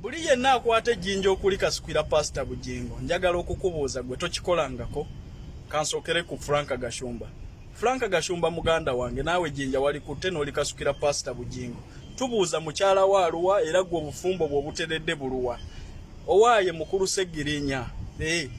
Buli yenna akwata ejjinja okulikasukira Pastor Bugingo njagala okukubuuza gwe tokikolangako. Kansokere ku Franka Gashumba. Franka Gashumba muganda wange naawe ejjinja walikutte n'olikasukira Pastor Bugingo. Tubuuza mukyala wa Aluwa era gwe obufumbo bw'obuteredde buluwa. Owaaye mukulu Segirinya.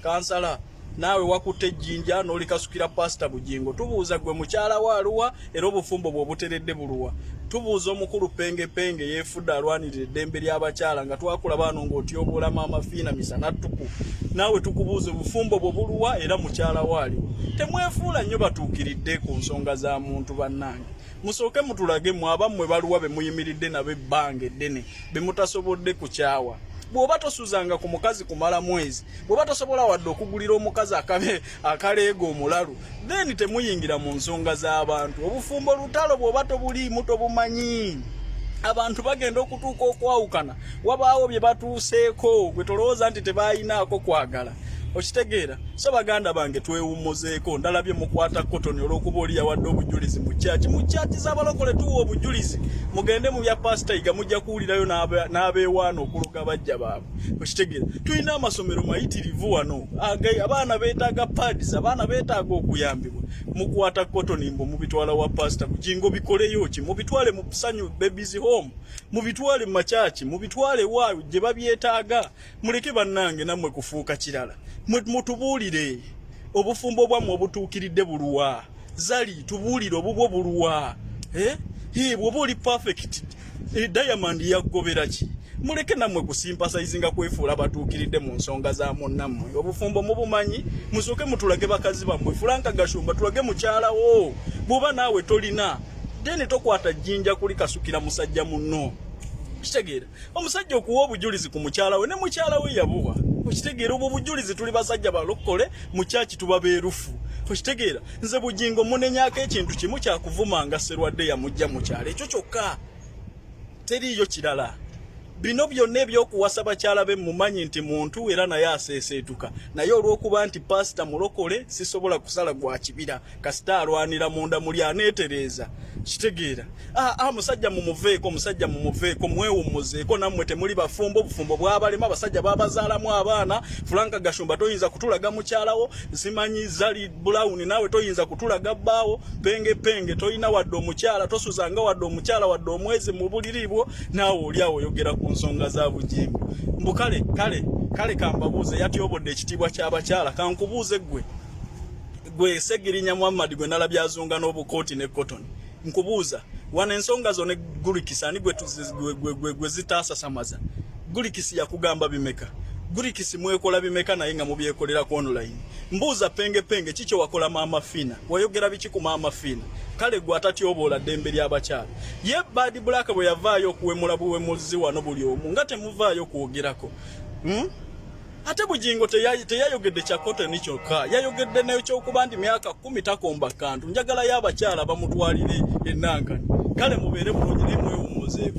Kansala naawe wakutte ejjinja n'olikasukira Pastor Bugingo. Tubuuza gwe mukyala wa Aluwa era obufumbo bw'obuteredde buluwa. Tubuuza omukulu penge yeefudde alwanirira eddembe ly'abakyala nga twakulaba wano ng'otyoboola Maama Fiina misana ttuku. Naawe tukubuuza obufumbo bwo buluwa era mukyala waaliwo. Temwefuula nnyo batuukiridde ku nsonga za muntu bannange. Musooke mutulage mwe abammwe baluwa be muyimiridde nabo ebbanga eddene be mutasobodde kukyawa. Bw'oba tosuzanga ku mukazi kumala mwezi, bw'oba tosobola wadde okugulira omukazi akaleega omulalu, then temuyingira mu nsonga z'abantu. Obufumbo lutalo bw'oba tobuliimu tobumanyi. Abantu bagenda okutuuka okwawukana, wabaawo bye batuuseeko gwe tolowooza nti tebaayinaako kwagala. Okitegeera so baganda bange twewummuzeeko ndalabye mukwata kotoni olw'okuba oli yawadde obujulizi mu kyaki z'abalokole tuwa obujulizi mugende mu bya pastor iga mujja kuwulirayo n'abeewaana okuluga bajja baabwe. Okitegeera tulina amasomero mayitirivu wano abaana beetaaga pads, abaana beetaaga okuyambibwa. Mukwata kotoni mbu mubitwala wa Pastor Bugingo bikoleyo ki? Mubitwale mu Sanyu Babies Home, mubitwale mu machachi, mubitwale wa gye babyetaaga. Muleke bannange nammwe kufuuka kirala. Mutubuulire obufumbo bwammwe obutuukiridde buluwa. Zali tubuulire obubwo buluwa. Bw'oba oli perfect Diamond yaggobera ki? Muleke nammwe kusimpasayizinga kwefuula batuukiridde mu nsonga za munnammwe. Obufumbo mubumanyi, musooke mutulage bakazi bammwe. Franka Gashumba tulage mukyalawo. Bw'oba naawe tolina deni tokwata jjinja kulikasukira musajja munno. Okitegeera omusajja okuwa obujulizi ku mukyala we ne mukyala we yabuwa. Okitegeera obwo bujulizi tuli basajja balokole mu kyaki tuba beerufu. Okitegeera nze Bugingo munenyaako ekintu kimu kyakuvumanga Serwadde yamujja mu kyalo ekyo kyokka teriiyo kirala. Bino byonna ebyokuwasa bakyala be mumanyi nti muntu era naye aseeseetuka. Naye olw'okuba nti pasita mulokole sisobola kusala gwa kibira kasita alwanira munda muli aneetereeza. Kitegeera musajja mumuveeko mwewummuzeeko nammwe temuli bafumbo obufumbo bw'abalema abasajja babazaalamu abaana. Franka Gashumba toyinza kutulaga mukyalawo, simanyi Zali Brown naawe toyinza kutulaga bbaawo, penge toyina wadde omukyala, tosuzanga wadde omukyala wadde omwezi mu buliri bwo, naawe oli awo oyogera ku nsonga za Bugingo. Mbu kale kambabuuze yatyobodde ekitiibwa ky'abakyala. Kankubuuze gwe Segirinya Muhammad gwe nalabye azunga n'obukooti ne kotoni. Nkubuuza wana ensonga zo ne Gulikisi ani gwe zitaasasamaza. Gulikisi yakugamba bimeka? Gulikisi mwekola bimeka naye nga mubyekolera ku online? Mbuuza penge kikyo wakola Maama Fiina? Wayogera biki ku Maama Fiina? Kale gwe atatyoboola ddembe ly'abakyala. Ye Bad Black bwe yavaayo okuwemula buwemuzi wano buli omu nga temuvaayo kwogerako. Ate Bugingo teyayogedde kya kotoni kyokka, yayogedde n'ekyokuba nti myaka 10 takomba kantu. Njagala y'abakyala bamutwalire ennankani. Kale mubeere bulungi ne mwewummuzeeko.